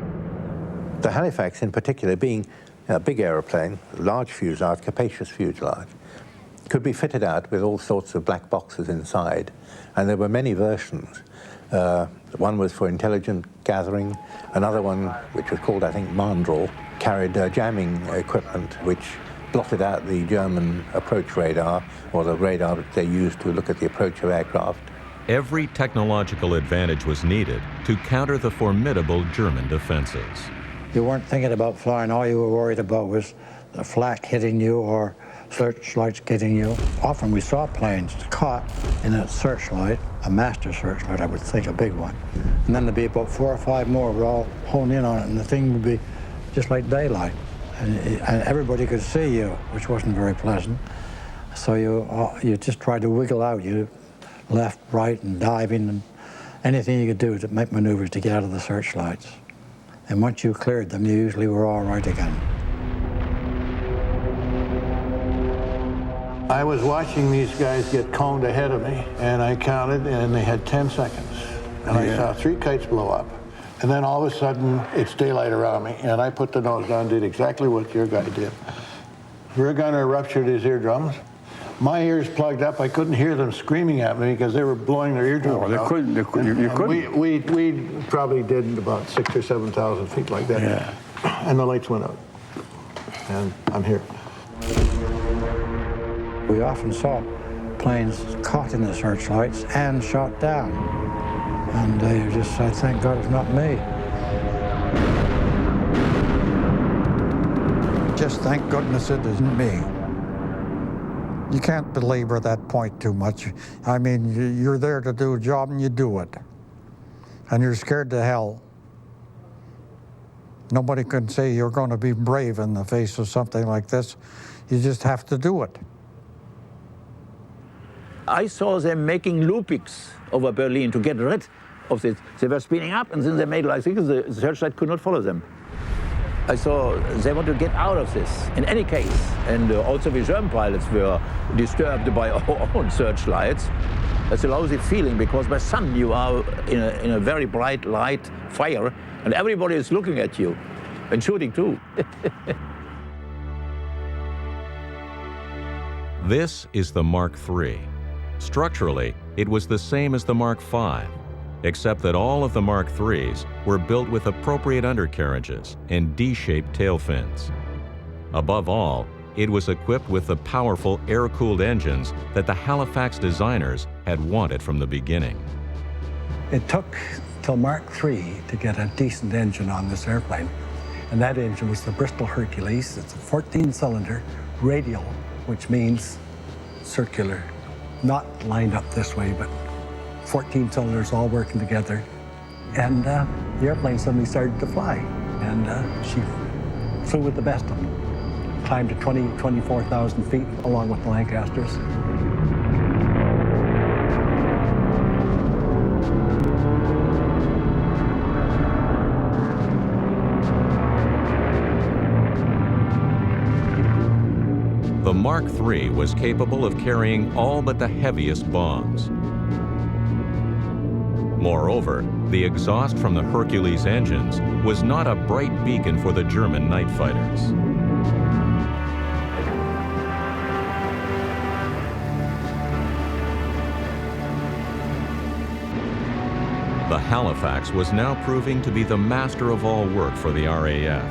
The Halifax, in particular, being a big aeroplane, large fuselage, capacious fuselage, could be fitted out with all sorts of black boxes inside. And there were many versions. One was for intelligent gathering. Another one, which was called, I think, Mandrel, carried jamming equipment which blotted out the German approach radar, or the radar that they used to look at the approach of aircraft. Every technological advantage was needed to counter the formidable German defenses. You weren't thinking about flying. All you were worried about was the flak hitting you or searchlights getting you. Often we saw planes caught in a searchlight, a master searchlight, I would think, a big one. And then there'd be about 4 or 5 more would all hone in on it, and the thing would be just like daylight. And everybody could see you, which wasn't very pleasant. So you just tried to wiggle out. You left, right, and diving, and anything you could do to make maneuvers to get out of the searchlights. And once you cleared them, you usually were all right again. I was watching these guys get coned ahead of me, and I counted, and they had 10 seconds. And I saw 3 kites blow up. And then all of a sudden, it's daylight around me, and I put the nose down, did exactly what your guy did. Rear gunner ruptured his eardrums. My ears plugged up. I couldn't hear them screaming at me because they were blowing their eardrums out. You couldn't. We probably did about 6,000 or 7,000 feet like that. Yeah. And the lights went out. And I'm here. We often saw planes caught in the searchlights and shot down. And you just said, thank God it's not me. Just thank goodness it isn't me. You can't belabor that point too much. I mean, you're there to do a job and you do it. And you're scared to hell. Nobody can say you're going to be brave in the face of something like this. You just have to do it. I saw them making loopings over Berlin to get rid of this. They were spinning up, and then they made like this. The searchlight could not follow them. I saw they want to get out of this in any case. And also the German pilots were disturbed by our own searchlights. That's a lousy feeling, because by sun you are in a very bright light fire, and everybody is looking at you and shooting too. This is the Mark III. Structurally, it was the same as the Mark V, except that all of the Mark IIIs were built with appropriate undercarriages and D-shaped tail fins. Above all, it was equipped with the powerful air-cooled engines that the Halifax designers had wanted from the beginning. It took till Mark III to get a decent engine on this airplane, and that engine was the Bristol Hercules. It's a 14-cylinder radial, which means circular, not lined up this way, but 14 cylinders all working together. And the airplane suddenly started to fly, and she flew with the best of them. Climbed to 24,000 feet along with the Lancasters. The Mark III was capable of carrying all but the heaviest bombs. Moreover, the exhaust from the Hercules engines was not a bright beacon for the German night fighters. The Halifax was now proving to be the master of all work for the RAF.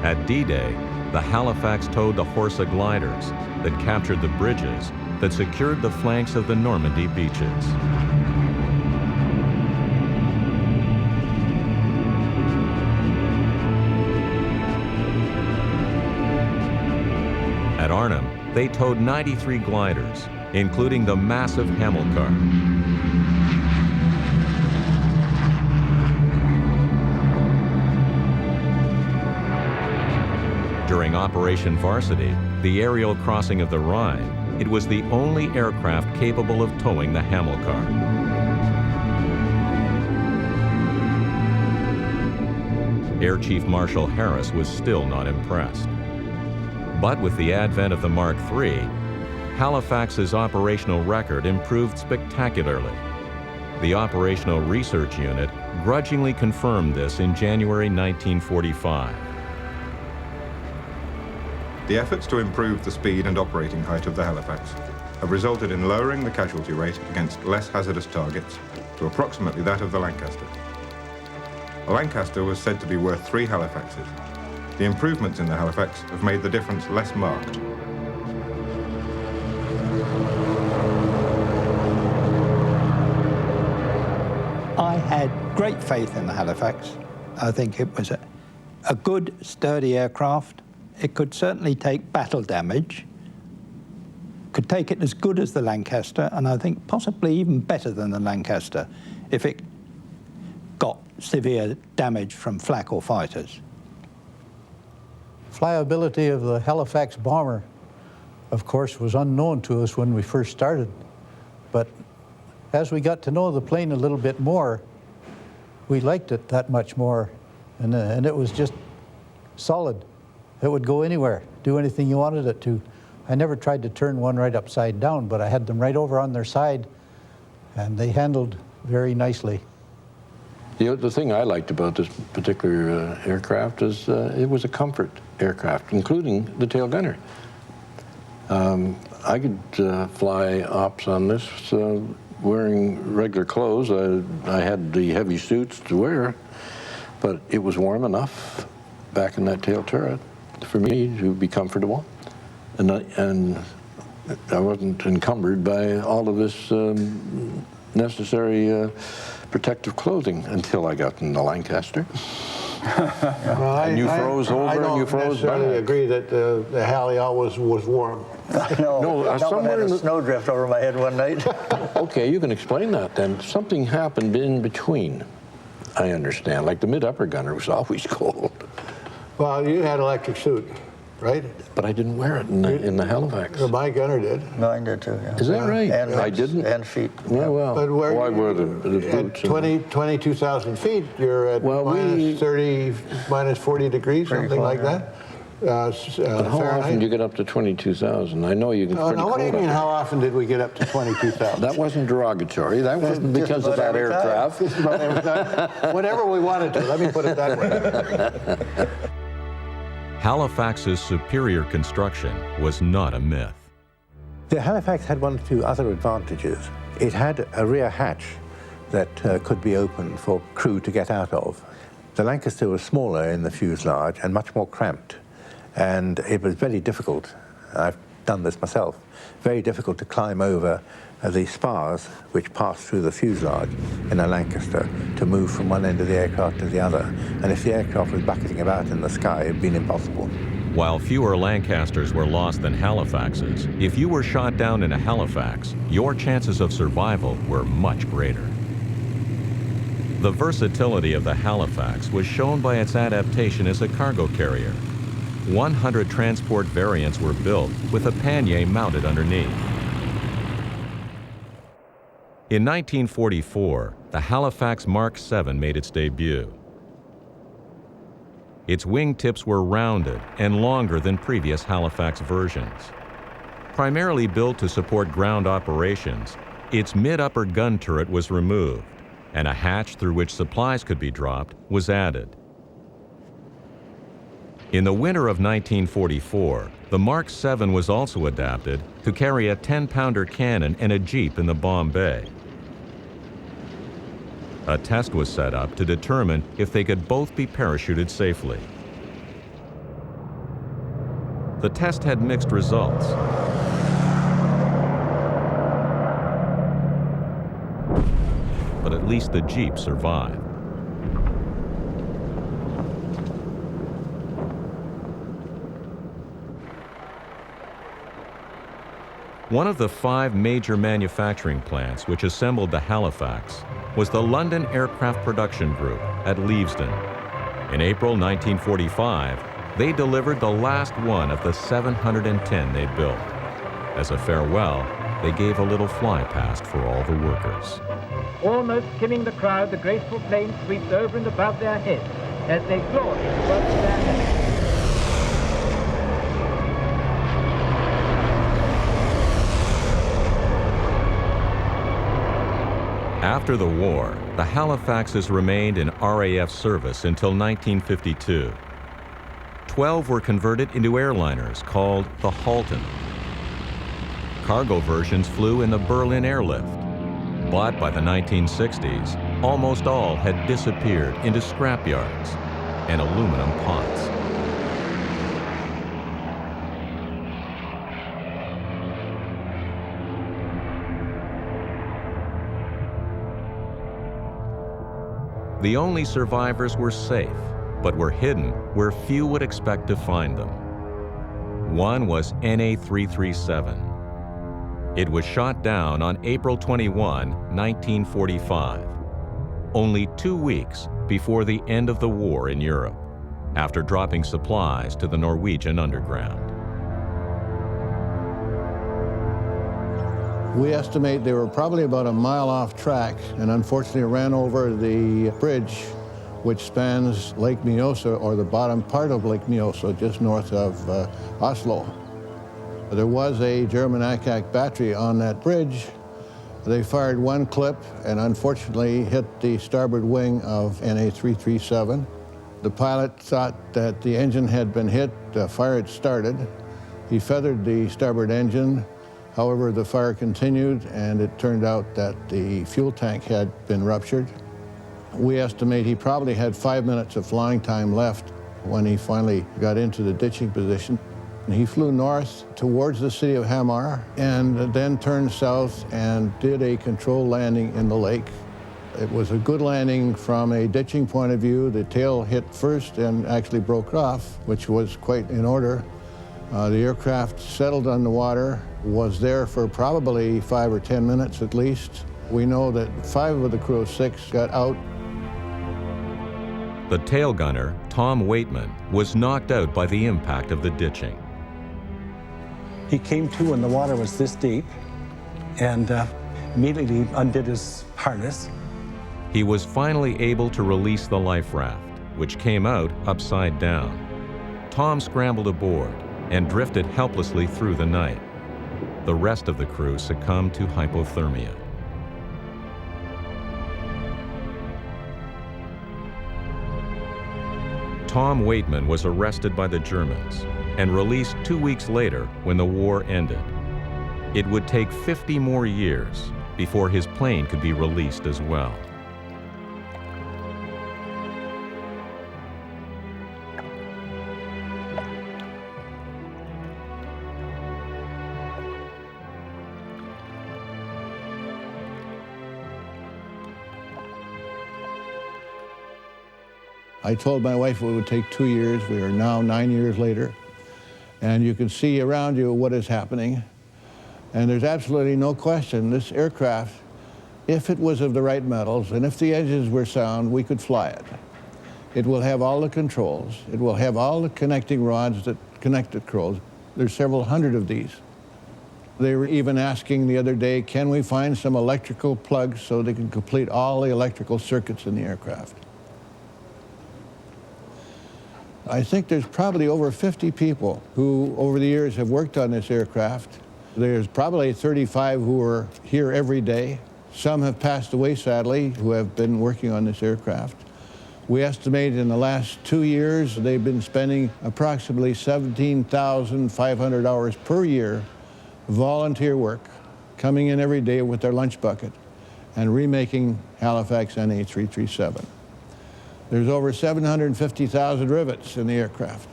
At D-Day, the Halifax towed the Horsa gliders that captured the bridges that secured the flanks of the Normandy beaches. At Arnhem, they towed 93 gliders, including the massive Hamilcar. During Operation Varsity, the aerial crossing of the Rhine, it was the only aircraft capable of towing the Hamilcar. Air Chief Marshal Harris was still not impressed. But with the advent of the Mark III, Halifax's operational record improved spectacularly. The Operational Research Unit grudgingly confirmed this in January 1945. The efforts to improve the speed and operating height of the Halifax have resulted in lowering the casualty rate against less hazardous targets to approximately that of the Lancaster. The Lancaster was said to be worth 3 Halifaxes. The improvements in the Halifax have made the difference less marked. I had great faith in the Halifax. I think it was a good, sturdy aircraft. It could certainly take battle damage, could take it as good as the Lancaster, and I think possibly even better than the Lancaster if it got severe damage from flak or fighters. Flyability of the Halifax bomber, of course, was unknown to us when we first started. But as we got to know the plane a little bit more, we liked it that much more. And it was just solid. It would go anywhere, do anything you wanted it to. I never tried to turn one right upside down, but I had them right over on their side, and they handled very nicely. The thing I liked about this particular aircraft is it was a comfort aircraft, including the tail gunner. I could fly ops on this wearing regular clothes. I had the heavy suits to wear, but it was warm enough back in that tail turret for me to be comfortable. And I wasn't encumbered by all of this necessary protective clothing until I got in the Lancaster. Well, and you froze over and you froze back. I don't necessarily agree that the Halley always was warm. No, someone had a snowdrift over my head one night. Okay, you can explain that then. Something happened in between, I understand. Like the mid-upper gunner was always cold. Well, you had electric suit, right? But I didn't wear it in the Halifax. Well, my gunner did. Mine did too, yeah. Is that right? And I didn't. And feet. Yeah, well, But where I wore the boots. At 22,000 feet, you're at minus 30, minus 40 degrees, something like that. But how often do you get up to 22,000? I know you get pretty now, what do you cold mean, up how often did we get up to 22,000? That wasn't derogatory. That wasn't because of that aircraft. Whenever we wanted to, let me put it that way. Halifax's superior construction was not a myth. The Halifax had one or two other advantages. It had a rear hatch that could be opened for crew to get out of. The Lancaster was smaller in the fuselage and much more cramped. And it was very difficult, I've done this myself, very difficult to climb over the spars which pass through the fuselage in a Lancaster to move from one end of the aircraft to the other. And if the aircraft was bucketing about in the sky, it would have been impossible. While fewer Lancasters were lost than Halifaxes, if you were shot down in a Halifax, your chances of survival were much greater. The versatility of the Halifax was shown by its adaptation as a cargo carrier. 100 transport variants were built with a pannier mounted underneath. In 1944, the Halifax Mark VII made its debut. Its wingtips were rounded and longer than previous Halifax versions. Primarily built to support ground operations, its mid-upper gun turret was removed, and a hatch through which supplies could be dropped was added. In the winter of 1944, the Mark VII was also adapted to carry a 10-pounder cannon and a jeep in the bomb bay. A test was set up to determine if they could both be parachuted safely. The test had mixed results. But at least the jeep survived. One of the 5 major manufacturing plants which assembled the Halifax was the London Aircraft Production Group at Leavesden. In April 1945, they delivered the last one of the 710 they built. As a farewell, they gave a little fly past for all the workers. Almost skimming the crowd, the graceful plane sweeps over and above their heads as they glory in the work of their hands. After the war, the Halifaxes remained in RAF service until 1952. 12 were converted into airliners called the Halton. Cargo versions flew in the Berlin airlift. But by the 1960s, almost all had disappeared into scrapyards and aluminum pots. The only survivors were safe, but were hidden where few would expect to find them. One was NA-337. It was shot down on April 21, 1945, only 2 weeks before the end of the war in Europe, after dropping supplies to the Norwegian underground. We estimate they were probably about a mile off track and unfortunately ran over the bridge which spans Lake Mjøsa, or the bottom part of Lake Mjøsa, just north of Oslo. There was a German Attack battery on that bridge. They fired one clip and unfortunately hit the starboard wing of NA-337. The pilot thought that the engine had been hit, the fire had started. He feathered the starboard engine. However, the fire continued, and it turned out that the fuel tank had been ruptured. We estimate he probably had 5 minutes of flying time left when he finally got into the ditching position. He flew north towards the city of Hamar and then turned south and did a controlled landing in the lake. It was a good landing from a ditching point of view. The tail hit first and actually broke off, which was quite in order. The aircraft settled on the water, was there for probably 5 or 10 minutes at least. We know that 5 of the crew of 6 got out. The tail gunner, Tom Waitman, was knocked out by the impact of the ditching. He came to when the water was this deep and immediately undid his harness. He was finally able to release the life raft, which came out upside down. Tom scrambled aboard and drifted helplessly through the night. The rest of the crew succumbed to hypothermia. Tom Waitman was arrested by the Germans and released 2 weeks later when the war ended. It would take 50 more years before his plane could be released as well. I told my wife it would take 2 years. We are now 9 years later. And you can see around you what is happening. And there's absolutely no question this aircraft, if it was of the right metals and if the engines were sound, we could fly it. It will have all the controls. It will have all the connecting rods that connect the controls. There's several hundred of these. They were even asking the other day, can we find some electrical plugs so they can complete all the electrical circuits in the aircraft? I think there's probably over 50 people who, over the years, have worked on this aircraft. There's probably 35 who are here every day. Some have passed away, sadly, who have been working on this aircraft. We estimate in the last 2 years, they've been spending approximately 17,500 hours per year, volunteer work, coming in every day with their lunch bucket and remaking Halifax NH-337. There's over 750,000 rivets in the aircraft.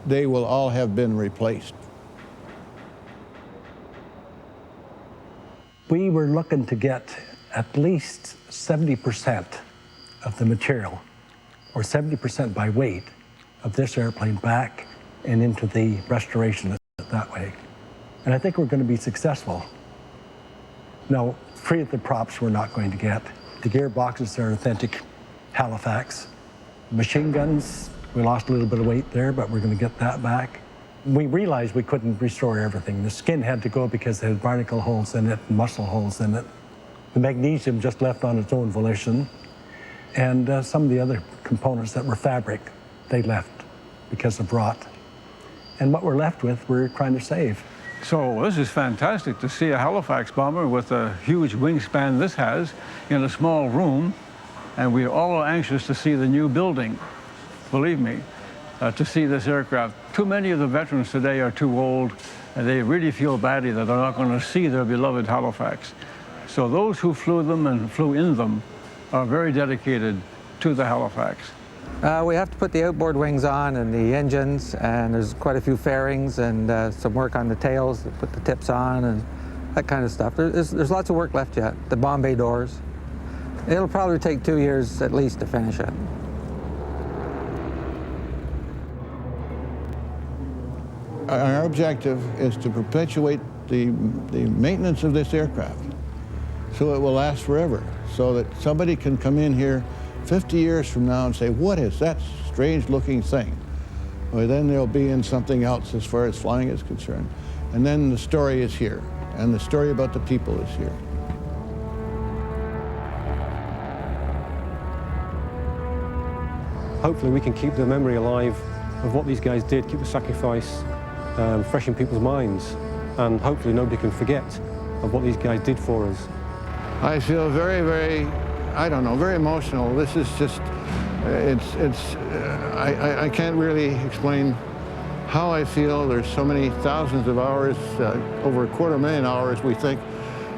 They will all have been replaced. We were looking to get at least 70% of the material, or 70% by weight, of this airplane back and into the restoration that way. And I think we're going to be successful. Now, 3 of the props we're not going to get. The gearboxes are authentic Halifax. Machine guns, we lost a little bit of weight there, but we're going to get that back. We realized we couldn't restore everything. The skin had to go because it had barnacle holes in it and muscle holes in it. The magnesium just left on its own volition. And some of the other components that were fabric, they left because of rot. And what we're left with, we're trying to save. So this is fantastic to see a Halifax bomber with a huge wingspan this has in a small room. And we're all anxious to see the new building, believe me, to see this aircraft. Too many of the veterans today are too old, and they really feel badly that they're not going to see their beloved Halifax. So those who flew them and flew in them are very dedicated to the Halifax. We have to put the outboard wings on and the engines, and there's quite a few fairings and some work on the tails to put the tips on and that kind of stuff. There's lots of work left yet. The bomb bay doors. It'll probably take 2 years at least to finish it. Our objective is to perpetuate the maintenance of this aircraft so it will last forever, so that somebody can come in here 50 years from now and say, what is that strange-looking thing? Well, then they'll be in something else as far as flying is concerned. And then the story is here, and the story about the people is here. Hopefully we can keep the memory alive of what these guys did, keep the sacrifice fresh in people's minds, and hopefully nobody can forget of what these guys did for us. I feel very, very, I don't know, very emotional. This is just, I can't really explain how I feel. There's so many thousands of hours, over 250,000 hours, we think,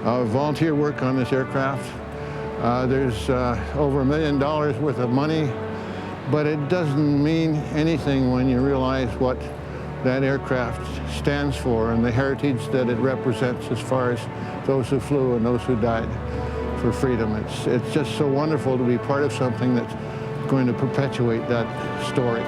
of volunteer work on this aircraft. There's over $1 million worth of money. But it doesn't mean anything when you realize what that aircraft stands for and the heritage that it represents as far as those who flew and those who died for freedom. It's just so wonderful to be part of something that's going to perpetuate that story.